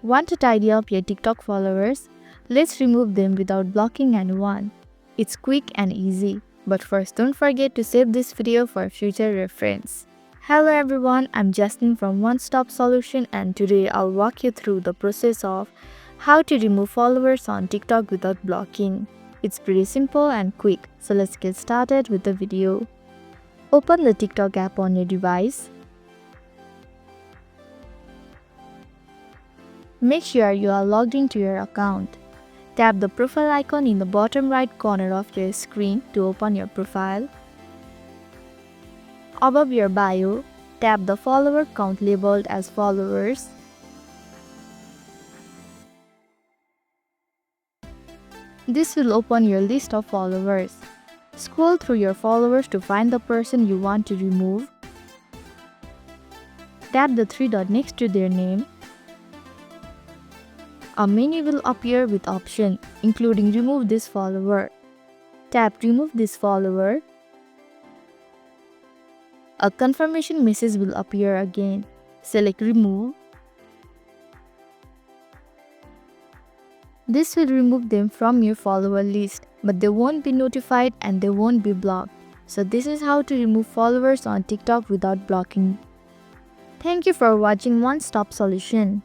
Want to tidy up your TikTok followers? Let's remove them without blocking anyone. It's quick and easy. But first, don't forget to save this video for future reference. Hello everyone, I'm Justin from One Stop Solution, and today I'll walk you through the process of how to remove followers on TikTok without blocking. It's pretty simple and quick, so let's get started with the video. Open the TikTok app on your device. Make sure you are logged into your account. Tap the profile icon in the bottom right corner of your screen to open your profile. Above your bio, tap the follower count labeled as followers. This will open your list of followers. Scroll through your followers to find the person you want to remove. Tap the three dots next to their name. A menu will appear with options, including Remove this follower. Tap Remove this follower. A confirmation message will appear again. Select Remove. This will remove them from your follower list, but they won't be notified and they won't be blocked. So this is how to remove followers on TikTok without blocking. Thank you for watching One Stop Solution.